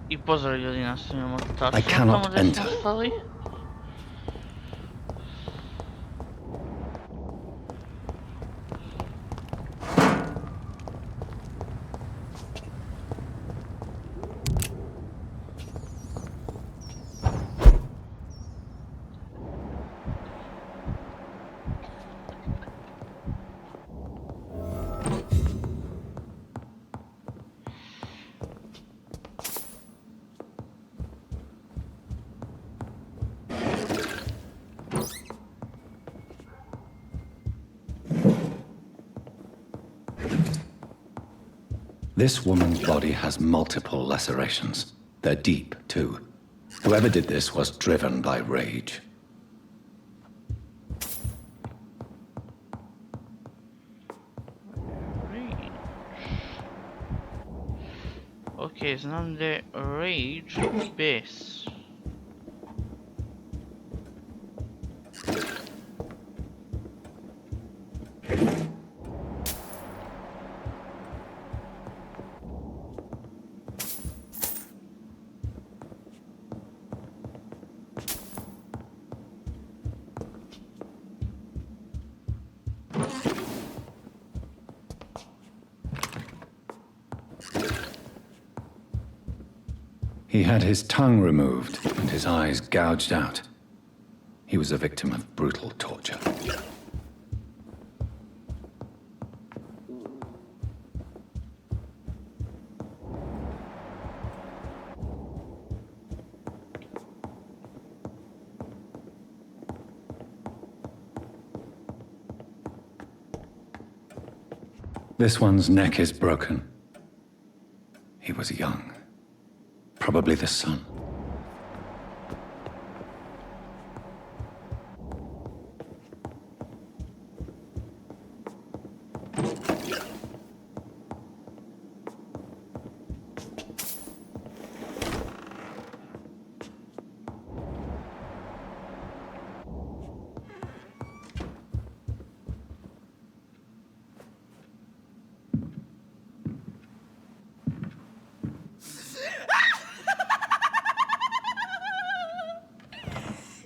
I pozdrav ljudi, nastavljamo I tačno cannot tamo gdje smo enter. stali. This woman's body has multiple lacerations. They're deep, too. Whoever did this was driven by rage. Ok, znam da je rage bes. He had his tongue removed and his eyes gouged out. He was a victim of brutal torture. This one's neck is broken. He was young. Probably the son.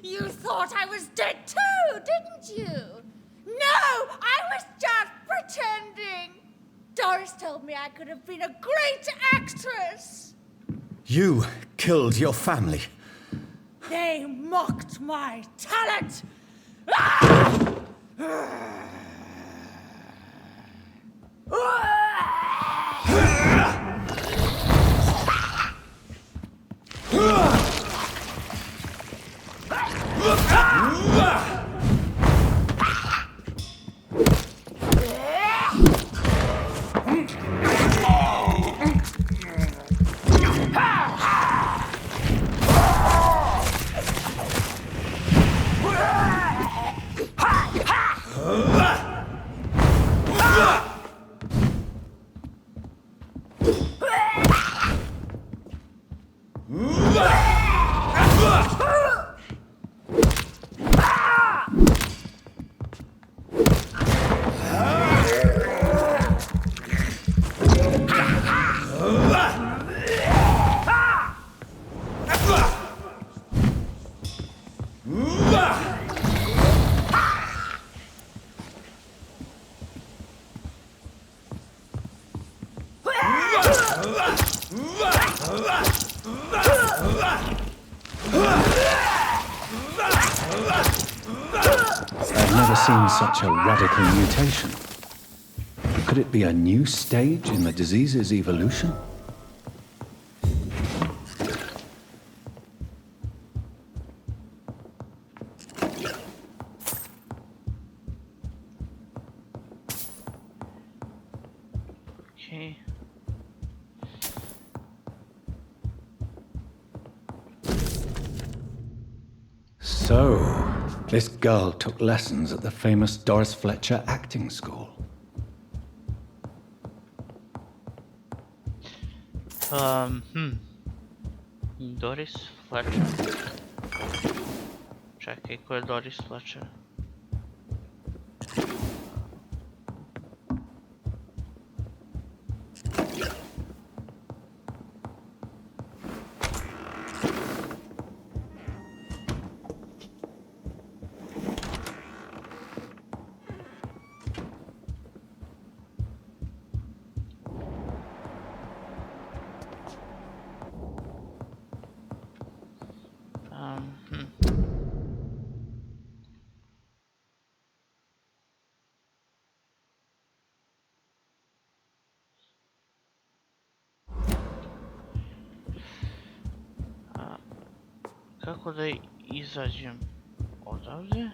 You thought I was dead too, didn't you? No, I was just pretending. Doris told me I could have been a great actress. You killed your family. They mocked my talent. Ah! I've never seen such a radical mutation. Could it be a new stage in the disease's evolution? Okay. So, this girl took lessons at the famous Doris Fletcher acting school. Doris Fletcher. Čekaj, ko je Doris Fletcher? Kako da izađem odavde?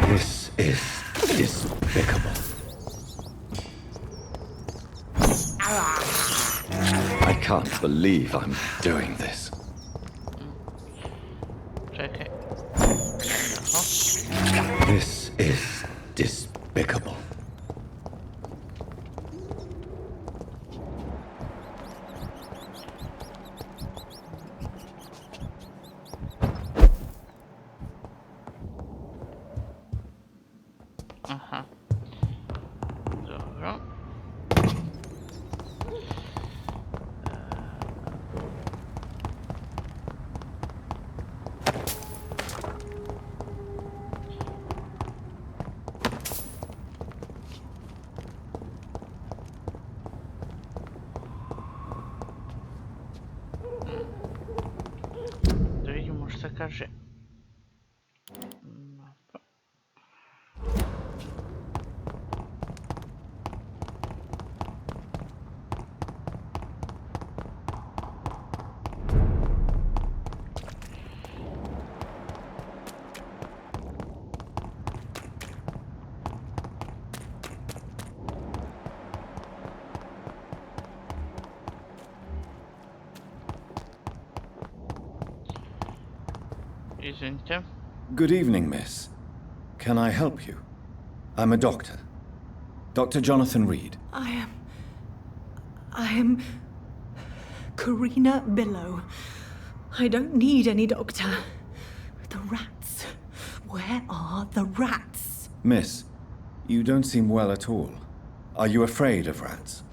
This is despicable. I can't believe I'm doing this. Čekaj. This is despicable. Aha. Dobro. Da vidimo šta kaže. Izvinite. Good evening, miss. Can I help you? I'm a doctor. Dr. Jonathan Reid. I am Karina Billow. I don't need any doctor. The rats. Where are the rats? Miss, you don't seem well at all. Are you afraid of rats?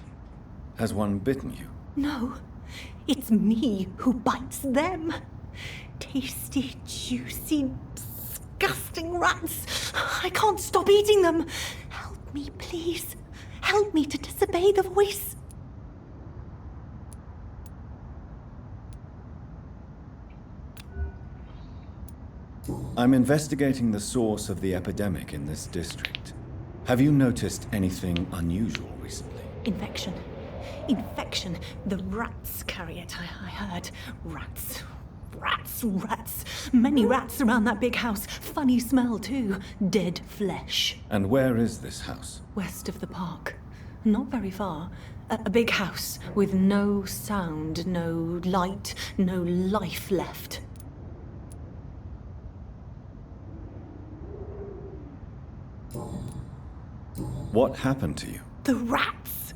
Has one bitten you? No, it's me who bites them. Tasty, juicy, disgusting rats. I can't stop eating them. Help me, please. Help me to disobey the voice. I'm investigating the source of the epidemic in this district. Have you noticed anything unusual recently? Infection. Infection. The rats carry it, I heard. Rats. Rats, rats. Many rats around that big house. Funny smell, too. Dead flesh. And where is this house? West of the park. Not very far. A big house with no sound, no light, no life left. What happened to you? The rats.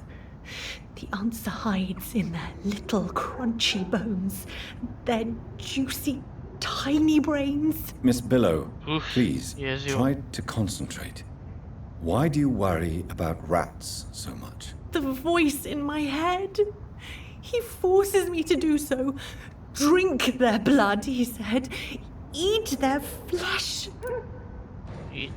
The answer hides in their little crunchy bones, their juicy, tiny brains. Miss Billow, Oof, please, yes, you- try to concentrate. Why do you worry about rats so much? The voice in my head. He forces me to do so. Drink their blood, he said. Eat their flesh. I...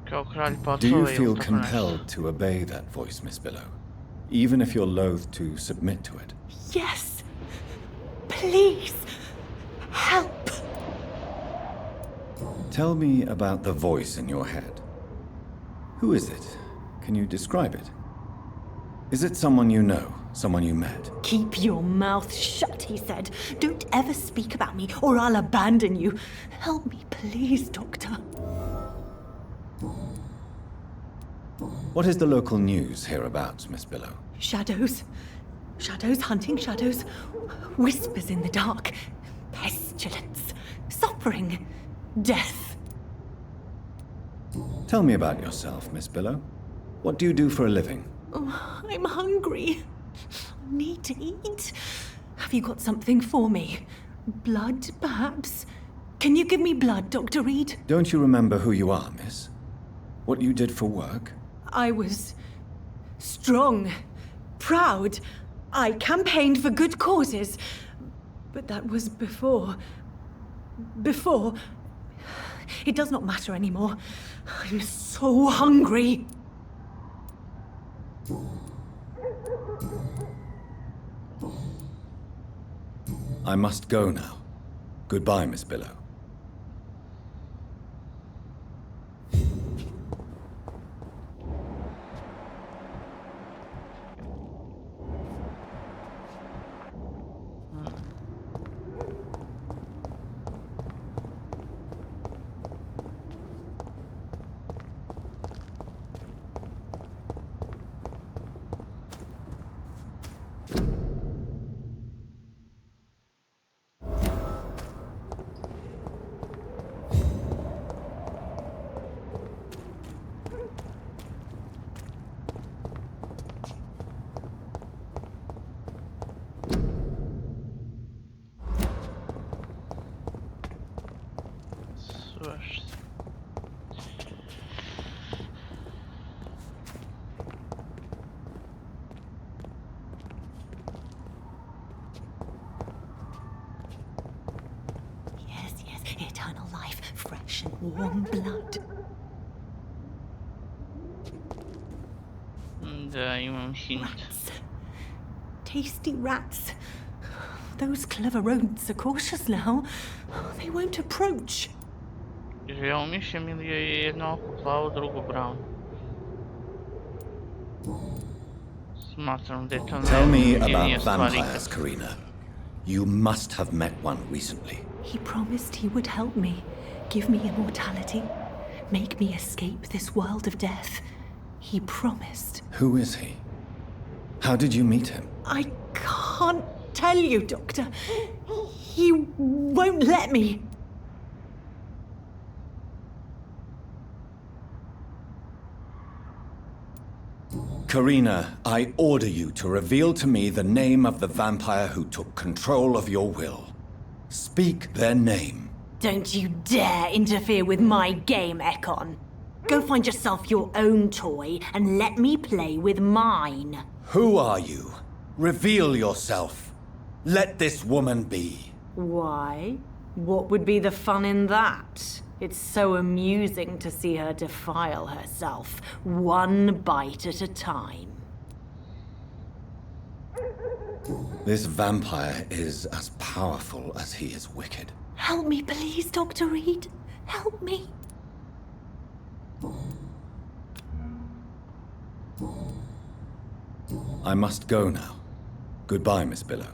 Kao kralj Do patrova you ili feel tako nešto. compelled to obey that voice, Miss Billow? Even if you're loath to submit to it? Yes. Please. Help. Tell me about the voice in your head. Who is it? Can you describe it? Is it someone you know? Someone you met? Keep your mouth shut, he said. Don't ever speak about me or I'll abandon you. Help me, please, Doctor. What is the local news hereabouts, Miss Billow? Shadows. Shadows hunting shadows. Whispers in the dark. Pestilence. Suffering. Death. Tell me about yourself, Miss Billow. What do you do for a living? Oh, I'm hungry. I need to eat. Have you got something for me? Blood, perhaps? Can you give me blood, Dr. Reid? Don't you remember who you are, miss? What you did for work? I was strong, proud. I campaigned for good causes. But that was before. Before. It does not matter anymore. I'm so hungry. I must go now. Goodbye, Miss Billow. Svašta. Yes, eternal life, fresh and warm blood. Da, imam hint. Rats. Tasty rats. Those clever rodents are cautious now. They won't approach. Jer ja umišljam ili je jedno oko plavo, drugo brown. Smatram da je to Tell me najjedinije about stvari vampires, Karina. You must have met one recently. He promised he would help me, give me immortality, make me escape this world of death. He promised. Who is he? How did you meet him? I can't tell you, Doctor. He won't let me. Karina, I order you to reveal to me the name of the vampire who took control of your will. Speak their name. Don't you dare interfere with my game, Ekon. Go find yourself your own toy and let me play with mine. Who are you? Reveal yourself. Let this woman be. Why? What would be the fun in that? It's so amusing to see her defile herself, one bite at a time. This vampire is as powerful as he is wicked. Help me, please, Dr. Reid. Help me. I must go now. Goodbye, Miss Billow.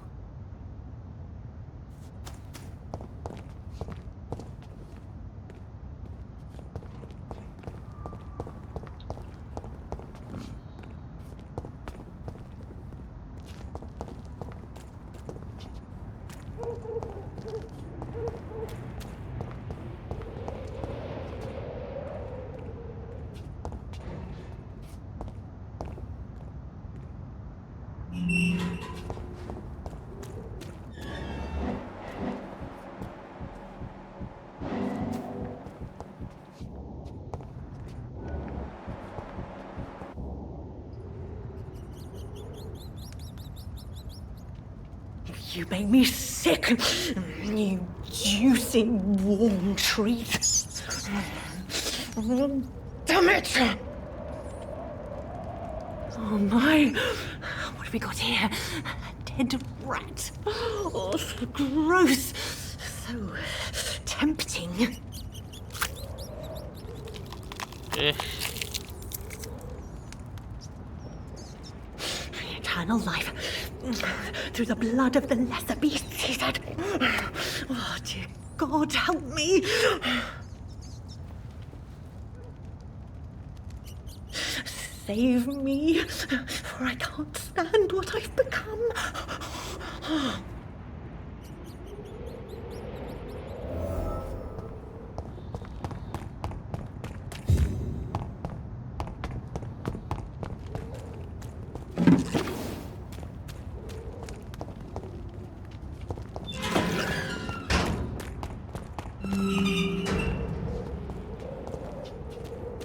You make me sick, you juicy, warm treat. Damn it! Oh my, what have we got here? A dead rat. Oh, so gross. So tempting. Eternal life. Through the blood of the lesser beasts, he said. Oh, dear God, help me. save me, for I can't stand what I've become.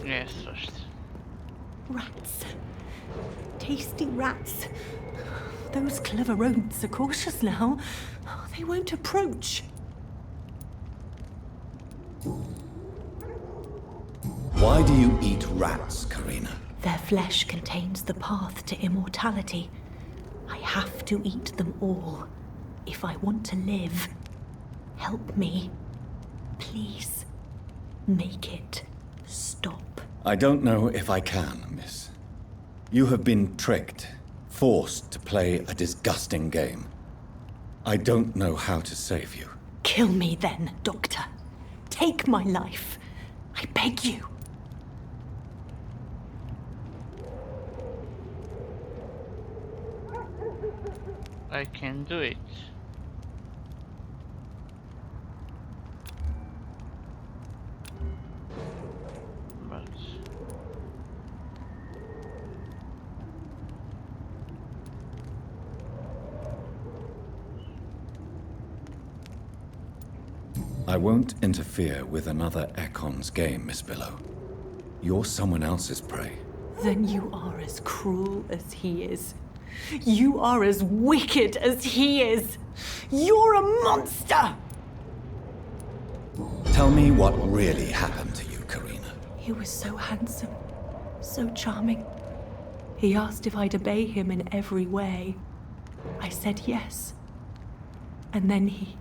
Nie, svašta. Rats. Tasty rats. Those clever rodents are cautious now. They won't approach. Why do you eat rats, Karina? Their flesh contains the path to immortality. I have to eat them all if I want to live. Help me. Please. Make it stop. I don't know if I can, miss. You have been tricked, forced to play a disgusting game. I don't know how to save you. Kill me then, Doctor. Take my life. I beg you. I can do it. But I won't interfere with another Ekon's game, Miss Billow. You're someone else's prey. Then you are as cruel as he is. You are as wicked as he is. You're a monster! Tell me what really happened to you, Karina. He was so handsome, so charming. He asked if I'd obey him in every way. I said yes. And then he...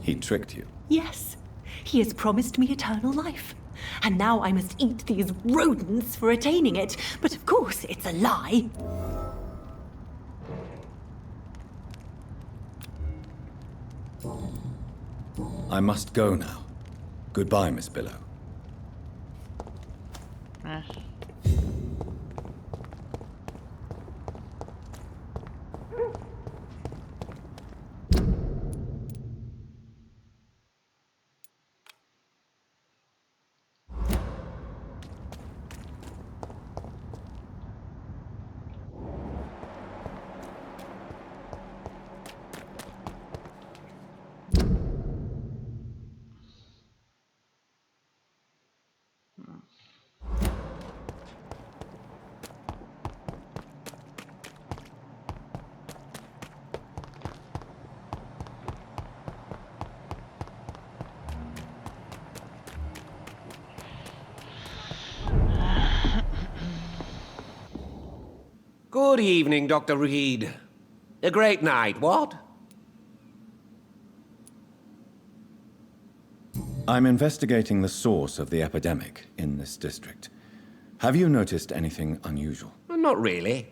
He tricked you. Yes, he has promised me eternal life. And now I must eat these rodents for attaining it. But of course, it's a lie. I must go now. Goodbye, Miss Billow. yes. Good evening, Dr. Reid. A great night, what? I'm investigating the source of the epidemic in this district. Have you noticed anything unusual? Not really.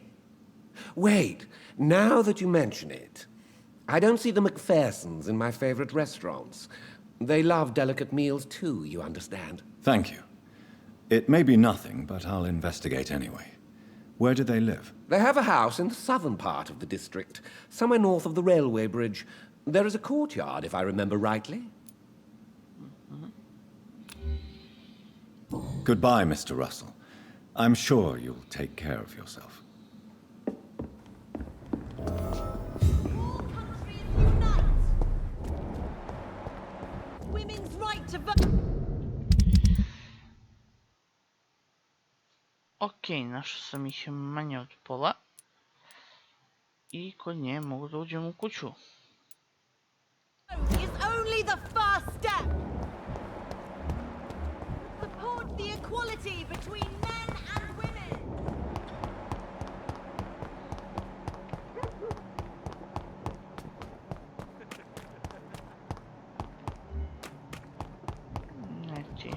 Wait, now that you mention it, I don't see the McPhersons in my favorite restaurants. They love delicate meals too, you understand. Thank you. It may be nothing, but I'll investigate anyway. Where do they live? They have a house in the southern part of the district, somewhere north of the railway bridge. There is a courtyard, if I remember rightly. Goodbye, Mr. Russell. I'm sure you'll take care of yourself. Women's right to vote. Ok, našao sam ih manje od pola. I kod nje mogu da uđem u kuću. Is only the first step. Support the equality between men and women. Znači.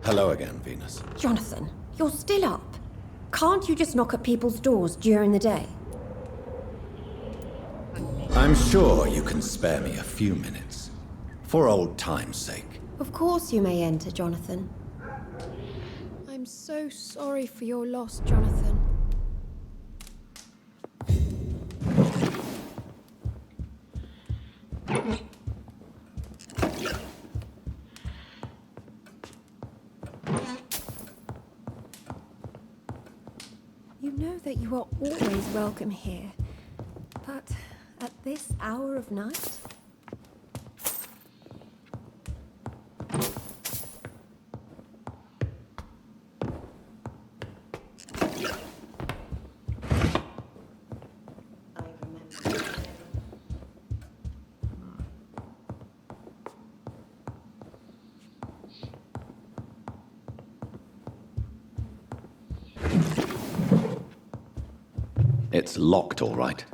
Hello again, Venus. Jonathan, you're still up. Can't you just knock at people's doors during the day? I'm sure you can spare me a few minutes. For old time's sake. Of course you may enter, Jonathan. I'm so sorry for your loss, Jonathan. You know that you are always welcome here, but at this hour of night? It's locked, all right.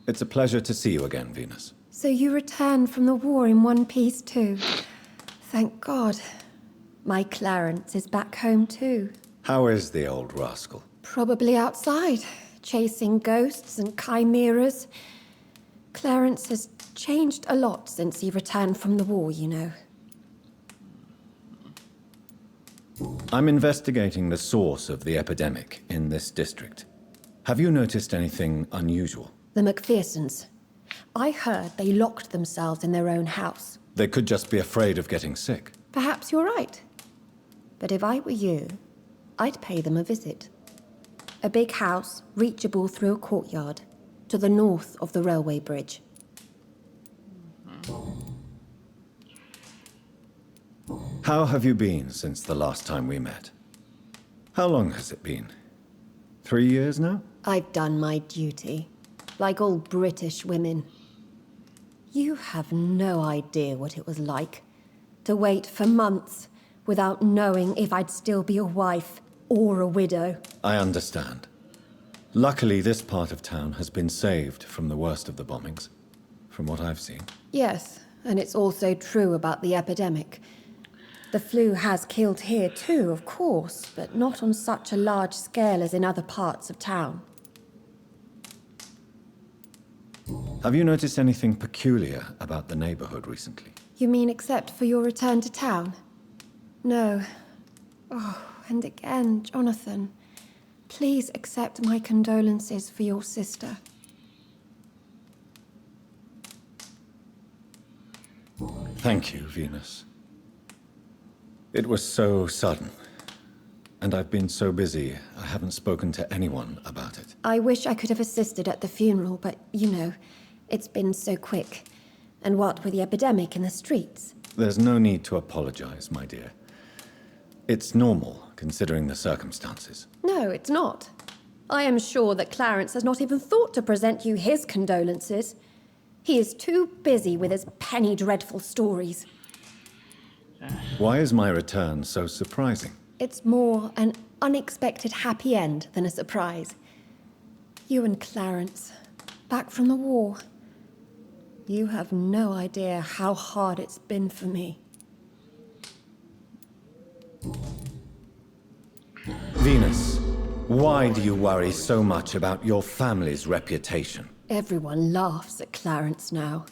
It's a pleasure to see you again, Venus. So you returned from the war in one piece too. Thank God. My Clarence is back home too. How is the old rascal? Probably outside, chasing ghosts and chimeras. Clarence has changed a lot since he returned from the war, you know. I'm investigating the source of the epidemic in this district. Have you noticed anything unusual? The McPhersons. I heard they locked themselves in their own house. They could just be afraid of getting sick. Perhaps you're right. But if I were you, I'd pay them a visit. A big house, reachable through a courtyard, to the north of the railway bridge. How have you been since the last time we met? How long has it been? 3 years now? I've done my duty, like all British women. You have no idea what it was like to wait for months without knowing if I'd still be a wife or a widow. I understand. Luckily, this part of town has been saved from the worst of the bombings, from what I've seen. Yes, and it's also true about the epidemic. The flu has killed here too, of course, but not on such a large scale as in other parts of town. Have you noticed anything peculiar about the neighborhood recently? You mean except for your return to town? No. Oh, and again, Jonathan, please accept my condolences for your sister. Thank you, Venus. It was so sudden, and I've been so busy, I haven't spoken to anyone about it. I wish I could have assisted at the funeral, but, you know, it's been so quick. And what with the epidemic in the streets? There's no need to apologize, my dear. It's normal, considering the circumstances. No, it's not. I am sure that Clarence has not even thought to present you his condolences. He is too busy with his penny dreadful stories. Why is my return so surprising? It's more an unexpected happy end than a surprise. You and Clarence, back from the war. You have no idea how hard it's been for me. Venus, why do you worry so much about your family's reputation? Everyone laughs at Clarence now.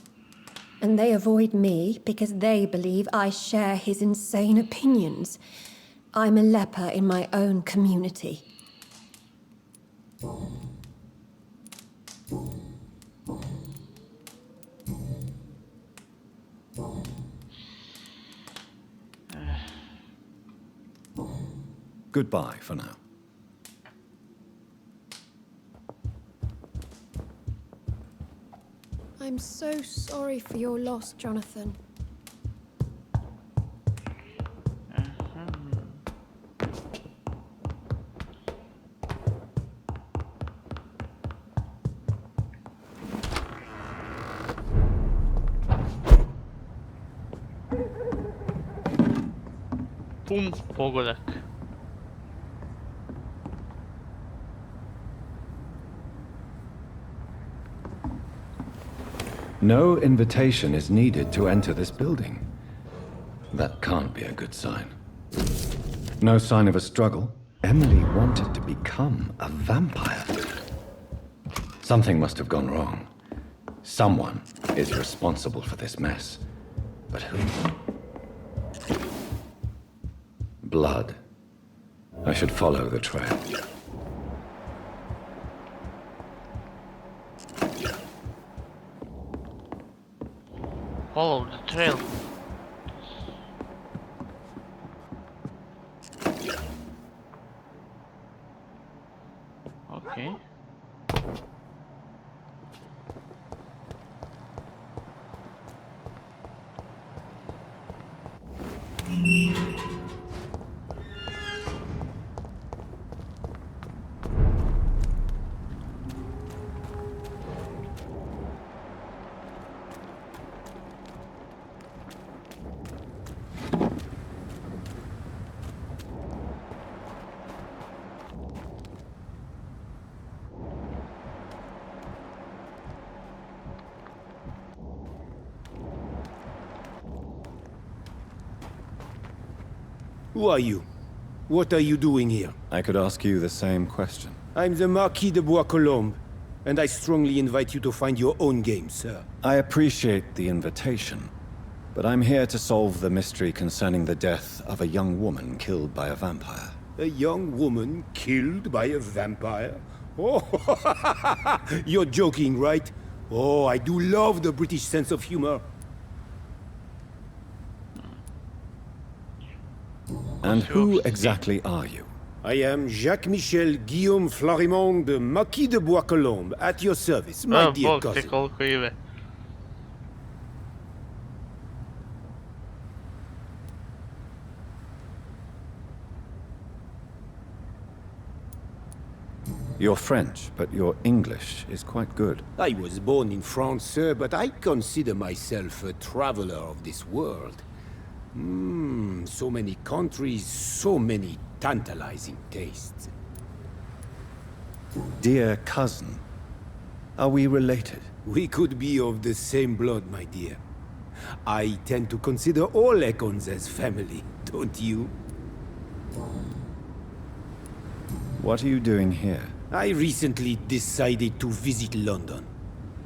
And they avoid me because they believe I share his insane opinions. I'm a leper in my own community. Goodbye for now. I'm so sorry for your loss, Jonathan. pun pogodak. No invitation is needed to enter this building. That can't be a good sign. No sign of a struggle. Emily wanted to become a vampire. Something must have gone wrong. Someone is responsible for this mess. But who? Blood. I should follow the trail. Follow the trail. Okay. Who are you? What are you doing here? I could ask you the same question. I'm the Marquis de Bois-Colombes, and I strongly invite you to find your own game, sir. I appreciate the invitation, but I'm here to solve the mystery concerning the death of a young woman killed by a vampire. A young woman killed by a vampire? Oh, you're joking, right? Oh, I do love the British sense of humor. And who exactly are you? I am Jacques-Michel Guillaume Florimond de Marquis de Bois-Colombes, at your service, my dear Bog te cousin. koliko ime. You're French, but your English is quite good. I was born in France, sir, but I consider myself a traveler of this world. So many countries, so many tantalizing tastes. Dear cousin, are we related? We could be of the same blood, my dear. I tend to consider all Econs as family, don't you? What are you doing here? I recently decided to visit London.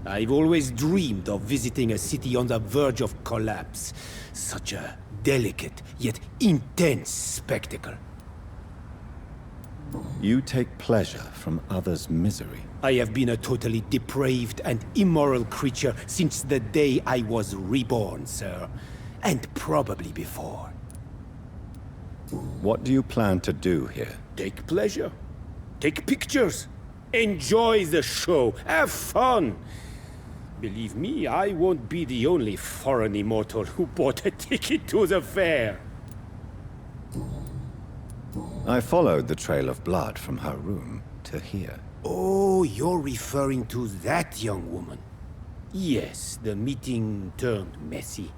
I've always dreamed of visiting a city on the verge of collapse. Such a delicate, yet intense spectacle. You take pleasure from others' misery. I have been a totally depraved and immoral creature since the day I was reborn, sir. And probably before. What do you plan to do here? Take pleasure. Take pictures. Enjoy the show. Have fun. Believe me, I won't be the only foreign immortal who bought a ticket to the fair. I followed the trail of blood from her room to here. Oh, you're referring to that young woman. Yes, the meeting turned messy.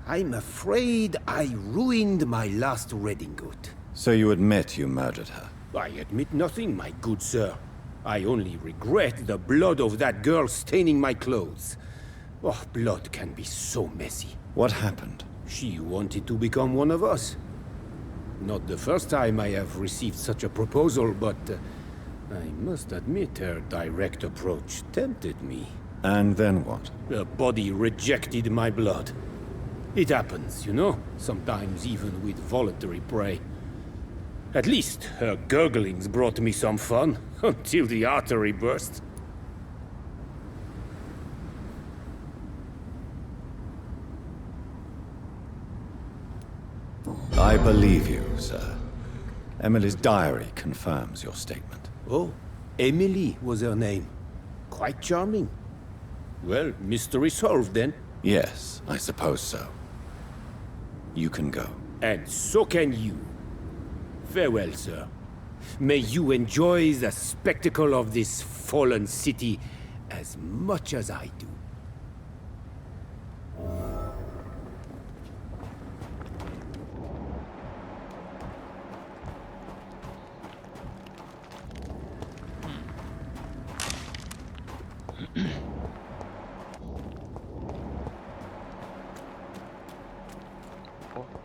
I'm afraid I ruined my last redingote. So you admit you murdered her? I admit nothing, my good sir. I only regret the blood of that girl staining my clothes. Oh, blood can be so messy. What happened? She wanted to become one of us. Not the first time I have received such a proposal, but I must admit her direct approach tempted me. And then what? Her body rejected my blood. It happens, you know, sometimes even with voluntary prey. At least her gurglings brought me some fun, until the artery burst. I believe you, sir. Emily's diary confirms your statement. Oh, Emily was her name. Quite charming. Well, mystery solved then. Yes, I suppose so. You can go. And so can you. Farewell, sir. May you enjoy the spectacle of this fallen city as much as I do.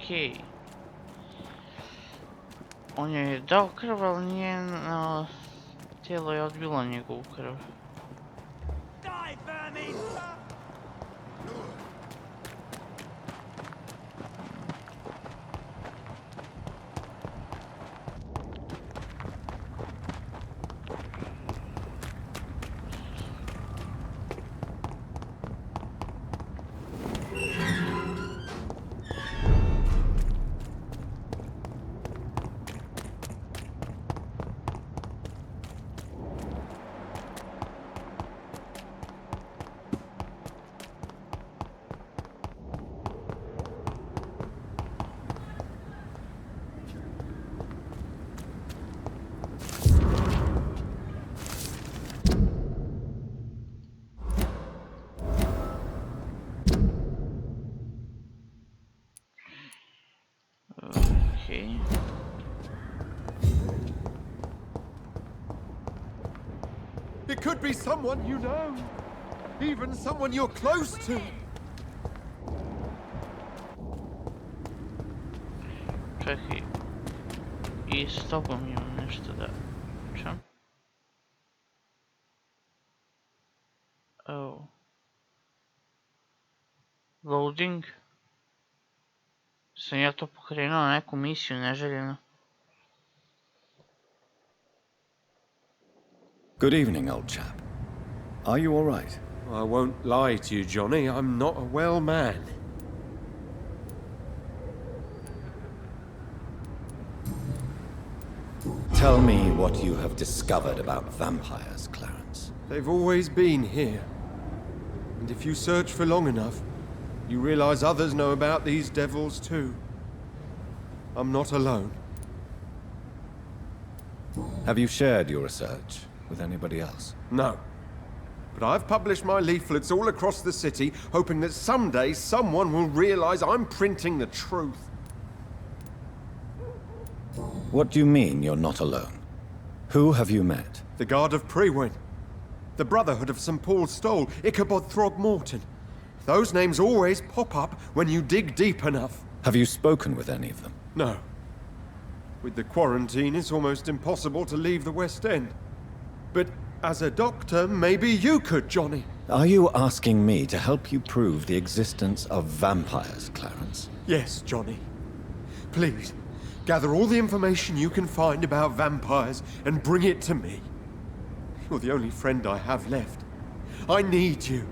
Okej. On joj je dao krv, ali njeno tijelo je odbilo njegovu krv. Okej. It could be someone you know. Even someone you're close to. Čekaj. I s tobom imam nešto da pričam. Oh. Loading. Sam ja to pokrenuo na neku misiju neželjeno. Good evening, old chap. Are you all right? I won't lie to you, Johnny. I'm not a well man. Tell me what you have discovered about vampires, Clarence. They've always been here. And if you search for long enough, you realize others know about these devils too. I'm not alone. Have you shared your research with anybody else? No. But I've published my leaflets all across the city, hoping that someday someone will realize I'm printing the truth. What do you mean you're not alone? Who have you met? The Guard of Priwin. The Brotherhood of St. Paul's Stole, Ichabod Throgmorton. Those names always pop up when you dig deep enough. Have you spoken with any of them? No. With the quarantine, it's almost impossible to leave the West End. But as a doctor, maybe you could, Johnny. Are you asking me to help you prove the existence of vampires, Clarence? Yes, Johnny. Please, gather all the information you can find about vampires and bring it to me. You're the only friend I have left. I need you.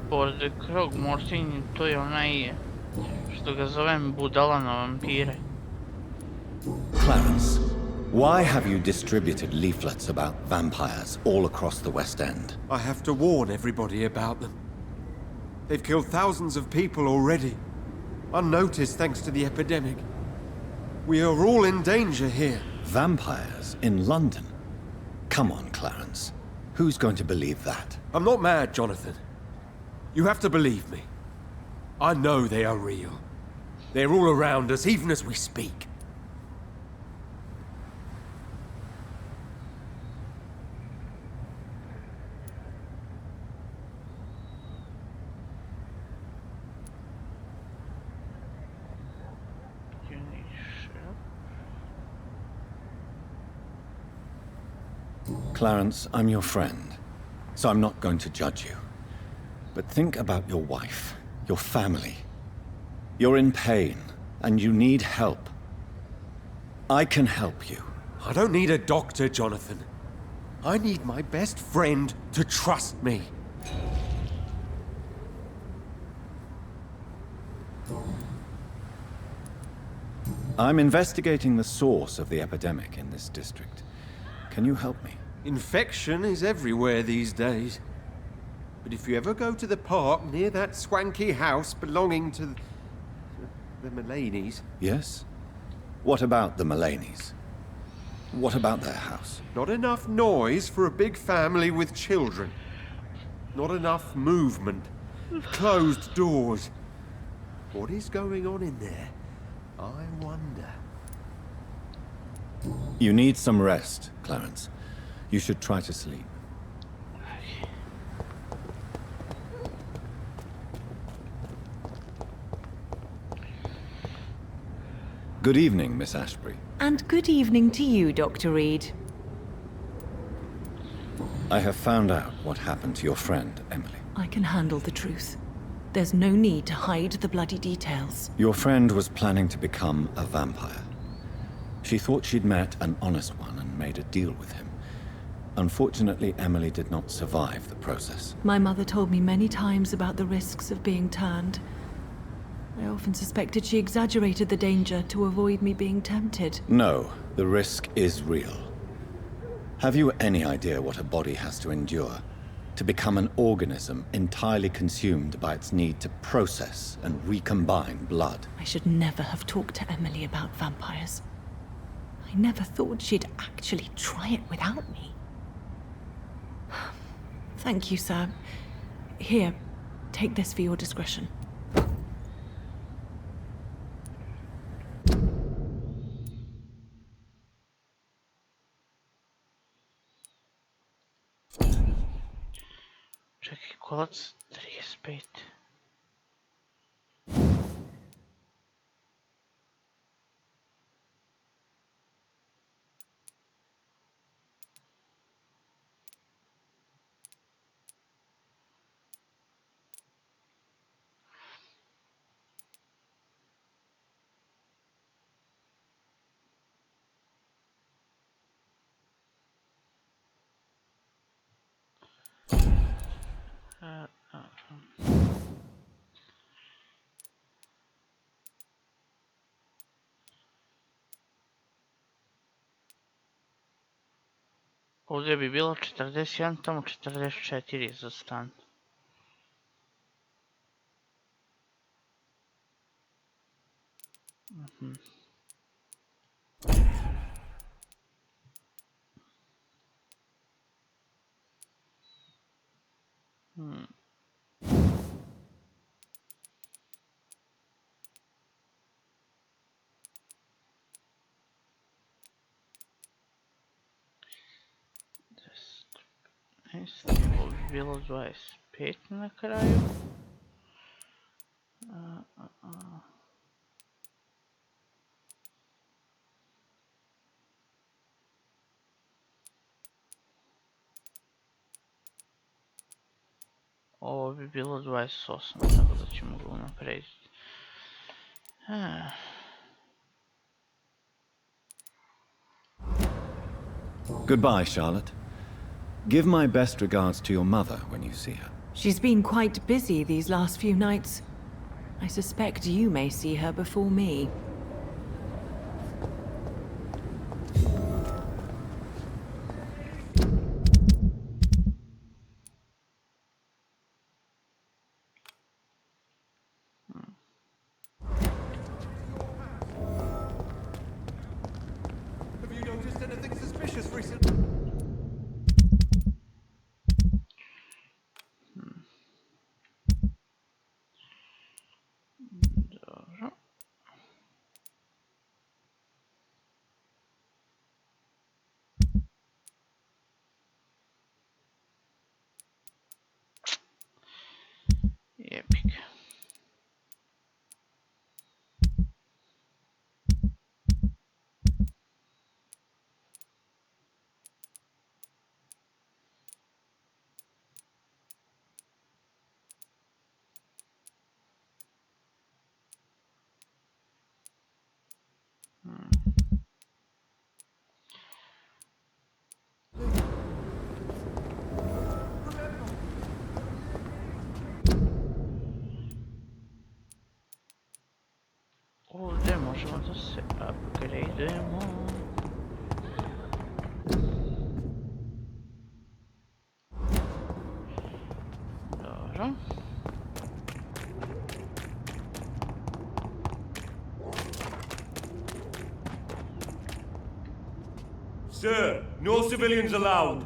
Pored Throgmorton, to je onaj što ga zovem budala na vampire. Clarence, why have you distributed leaflets about vampires all across the West End? I have to warn everybody about them. They've killed thousands of people already, unnoticed thanks to the epidemic. We are all in danger here. Vampires in London? Come on, Clarence. Who's going to believe that? I'm not mad, Jonathan. You have to believe me. I know they are real. They're all around us, even as we speak. Clarence, I'm your friend, so I'm not going to judge you. But think about your wife, your family. You're in pain, and you need help. I can help you. I don't need a doctor, Jonathan. I need my best friend to trust me. I'm investigating the source of the epidemic in this district. Can you help me? Infection is everywhere these days. But if you ever go to the park near that swanky house belonging to the Mullaneys... Yes? What about the Mullaneys? What about their house? Not enough noise for a big family with children. Not enough movement. Closed doors. What is going on in there? I wonder. You need some rest, Clarence. You should try to sleep. Good evening, Miss Ashbury. And good evening to you, Dr. Reid. I have found out what happened to your friend, Emily. I can handle the truth. There's no need to hide the bloody details. Your friend was planning to become a vampire. She thought she'd met an honest one and made a deal with him. Unfortunately, Emily did not survive the process. My mother told me many times about the risks of being turned. I often suspected she exaggerated the danger to avoid me being tempted. No, the risk is real. Have you any idea what a body has to endure to become an organism entirely consumed by its need to process and recombine blood? I should never have talked to Emily about vampires. I never thought she'd actually try it without me. Thank you, sir. Here, take this for your discretion. Čekaj, kolac 35. Ovdje bi bilo 41, tamo 44 za stan. Ovo bi bilo 25 na kraju. Ovo bi bilo 28, tako da ćemo ga unaprediti. Goodbye, Charlotte. Give my best regards to your mother when you see her. She's been quite busy these last few nights. I suspect you may see her before me. Have you noticed anything suspicious recently? Epic. Ovdje možemo da se upgradeujemo. Dobro. Sir, no civilians allowed.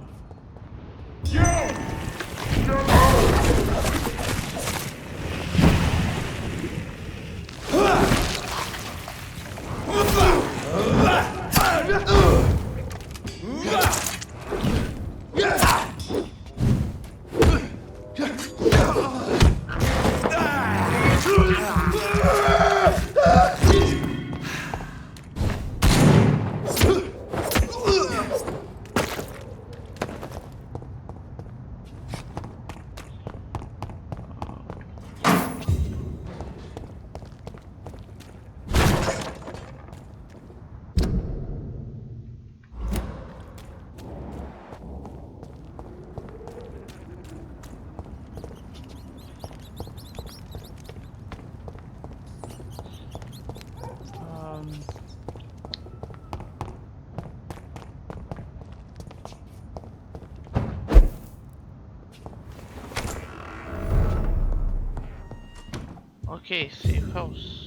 Okay, safe house.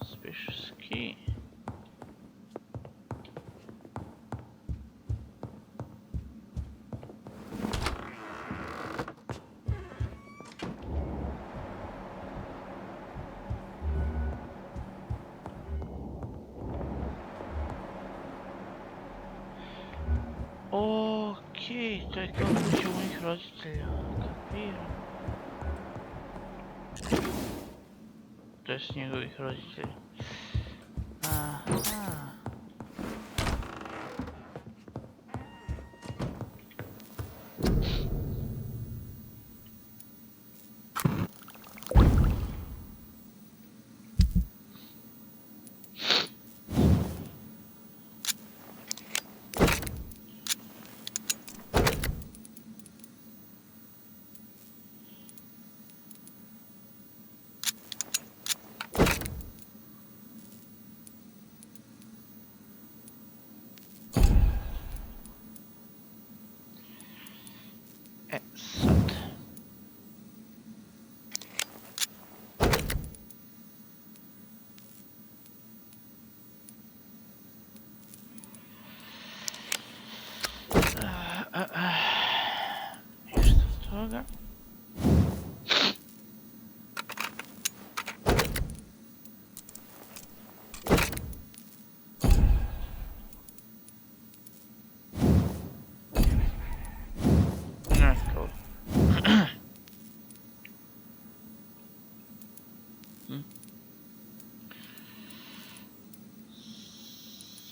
Suspicious key. Okej, to je kao kuća mojih roditelja, kapiram. To je s njegovih roditelja. Aha. Sad. Ništa od toga.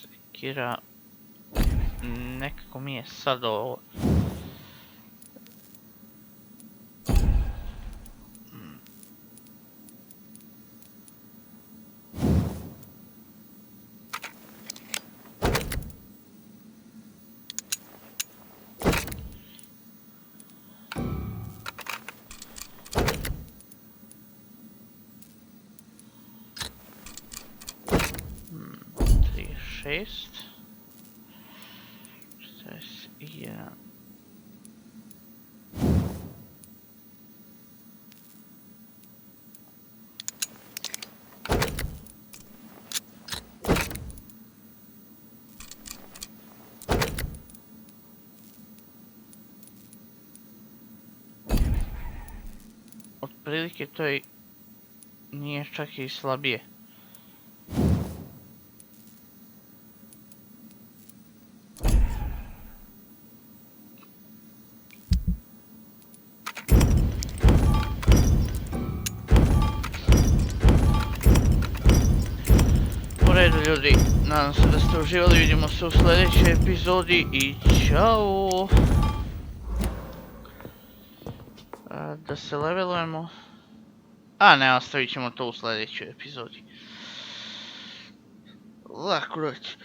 Sekira, nekako mi je sad ovo. Šest. 41. Otprilike to je nije čak i slabije. Ljudi, nadam se da ste uživali, vidimo se u sljedećoj epizodi i čao! Da se levelujemo. A ne, ostavit ćemo to u sljedećoj epizodi. Lako reći.